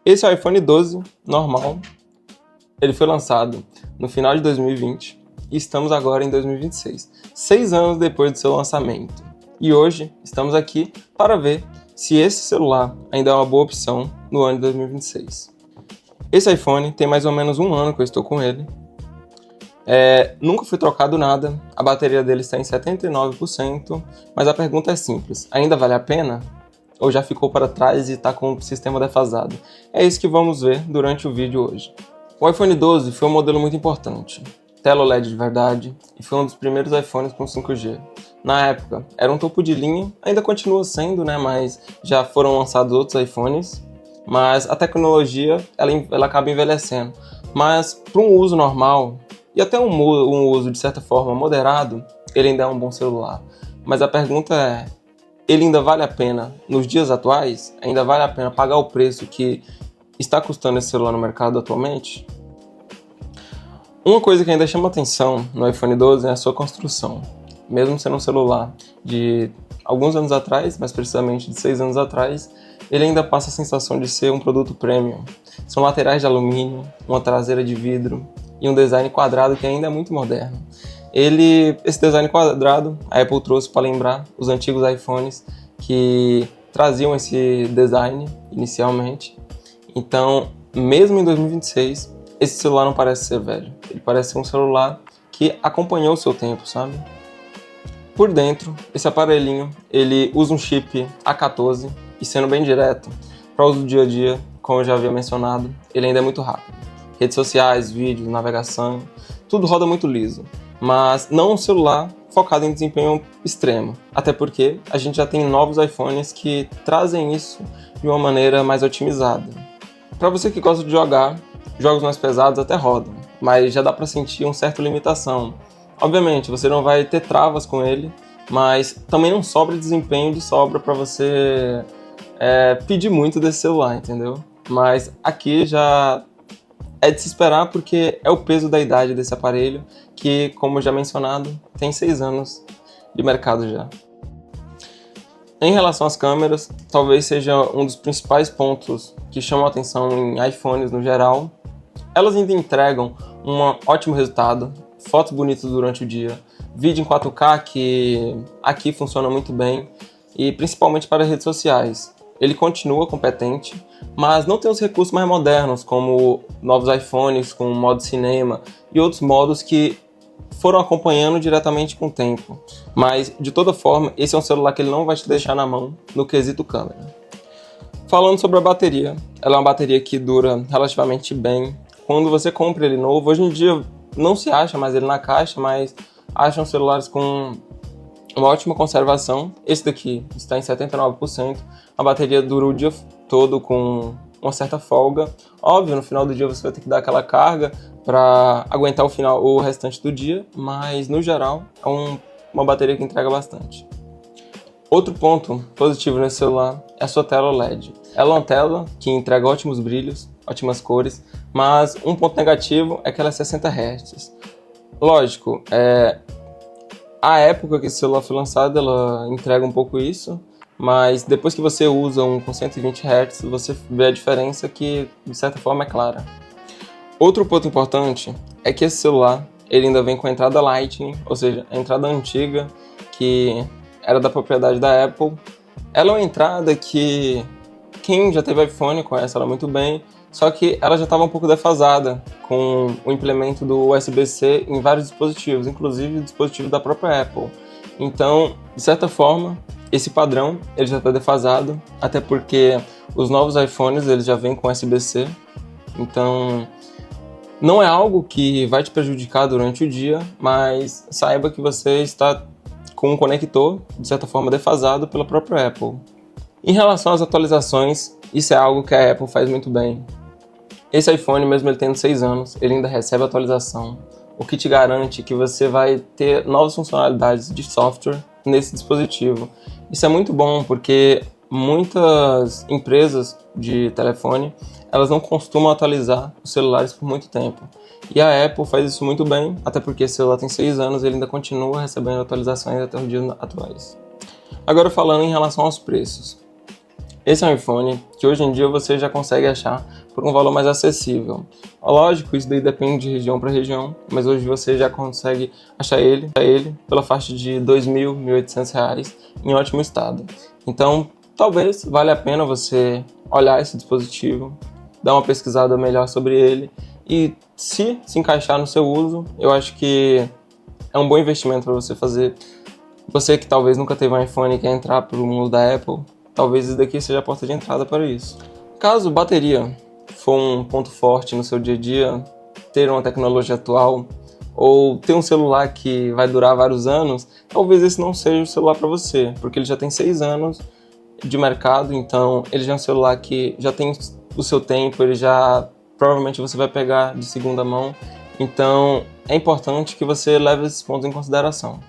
Esse é o iPhone 12 normal. Ele foi lançado no final de 2020 e estamos agora em 2026, 6 anos depois do seu lançamento. E hoje estamos aqui para ver se esse celular ainda é uma boa opção no ano de 2026. Esse iPhone tem mais ou menos um ano que eu estou com ele. Nunca foi trocado nada, a bateria dele está em 79%, mas a pergunta é simples: ainda vale a pena? Ou já ficou para trás e está com o sistema defasado? É isso que vamos ver durante o vídeo hoje. O iPhone 12 foi um modelo muito importante, tela OLED de verdade, e foi um dos primeiros iPhones com 5G. Na época, era um topo de linha, ainda continua sendo, mas já foram lançados outros iPhones, mas a tecnologia ela acaba envelhecendo. Mas para um uso normal, e até um uso de certa forma moderado, ele ainda é um bom celular. Mas a pergunta é: ele ainda vale a pena nos dias atuais? Ainda vale a pena pagar o preço que está custando esse celular no mercado atualmente? Uma coisa que ainda chama atenção no iPhone 12 é a sua construção. Mesmo sendo um celular de alguns anos atrás, mais precisamente de 6 anos atrás, ele ainda passa a sensação de ser um produto premium. São laterais de alumínio, uma traseira de vidro e um design quadrado que ainda é muito moderno. Esse design quadrado, a Apple trouxe para lembrar os antigos iPhones que traziam esse design inicialmente. Então, mesmo em 2026, esse celular não parece ser velho. Ele parece ser um celular que acompanhou o seu tempo, sabe? Por dentro, esse aparelhinho, ele usa um chip A14 e, sendo bem direto, para uso do dia a dia, como eu já havia mencionado, ele ainda é muito rápido. Redes sociais, vídeos, navegação, tudo roda muito liso. Mas não um celular focado em desempenho extremo, até porque a gente já tem novos iPhones que trazem isso de uma maneira mais otimizada. Para você que gosta de jogar, jogos mais pesados até rodam, mas já dá para sentir uma certa limitação. Obviamente, você não vai ter travas com ele, mas também não sobra desempenho de sobra para você pedir muito desse celular, entendeu? Mas aqui já é de se esperar porque é o peso da idade desse aparelho, que, como já mencionado, tem 6 anos de mercado já. Em relação às câmeras, talvez seja um dos principais pontos que chamam a atenção em iPhones no geral. Elas ainda entregam um ótimo resultado, fotos bonitas durante o dia, vídeo em 4K que aqui funciona muito bem, e principalmente para redes sociais. Ele continua competente, mas não tem os recursos mais modernos, como novos iPhones com modo cinema e outros modos que foram acompanhando diretamente com o tempo. Mas, de toda forma, esse é um celular que ele não vai te deixar na mão no quesito câmera. Falando sobre a bateria, ela é uma bateria que dura relativamente bem. Quando você compra ele novo, hoje em dia não se acha mais ele na caixa, mas acham celulares com uma ótima conservação. Esse daqui está em 79%. A bateria dura o dia todo com uma certa folga. Óbvio, no final do dia você vai ter que dar aquela carga para aguentar o restante do dia, mas no geral é uma bateria que entrega bastante. Outro ponto positivo nesse celular é a sua tela OLED. Ela é uma tela que entrega ótimos brilhos, ótimas cores, mas um ponto negativo é que ela é 60 Hz. Lógico, a época que esse celular foi lançado, ela entrega um pouco isso, mas depois que você usa um com 120 Hz, você vê a diferença que, de certa forma, é clara. Outro ponto importante é que esse celular ele ainda vem com a entrada Lightning, ou seja, a entrada antiga, que era da propriedade da Apple. Ela é uma entrada que quem já teve iPhone conhece ela muito bem, só que ela já estava um pouco defasada com o implemento do USB-C em vários dispositivos, inclusive dispositivos da própria Apple. Então, de certa forma, esse padrão ele já está defasado, até porque os novos iPhones eles já vêm com USB-C. Então, não é algo que vai te prejudicar durante o dia, mas saiba que você está com um conector, de certa forma, defasado pela própria Apple. Em relação às atualizações, isso é algo que a Apple faz muito bem. Esse iPhone, mesmo ele tendo 6 anos, ele ainda recebe atualização, o que te garante que você vai ter novas funcionalidades de software nesse dispositivo. Isso é muito bom porque muitas empresas de telefone, elas não costumam atualizar os celulares por muito tempo. E a Apple faz isso muito bem, até porque esse celular tem 6 anos e ele ainda continua recebendo atualizações até os dias atuais. Agora falando em relação aos preços. Esse é um iPhone que hoje em dia você já consegue achar por um valor mais acessível. Lógico, isso daí depende de região para região, mas hoje você já consegue achar ele pela faixa de R$ 2.000, R$ 1.800 em ótimo estado. Então, talvez valha a pena você olhar esse dispositivo, dar uma pesquisada melhor sobre ele e se encaixar no seu uso, eu acho que é um bom investimento para você fazer. Você que talvez nunca teve um iPhone e quer entrar para o mundo da Apple, talvez isso daqui seja a porta de entrada para isso. Caso bateria for um ponto forte no seu dia a dia, ter uma tecnologia atual ou ter um celular que vai durar vários anos, talvez esse não seja o celular para você, porque ele já tem 6 anos de mercado, então ele já é um celular que já tem o seu tempo, ele já provavelmente você vai pegar de segunda mão, então é importante que você leve esses pontos em consideração.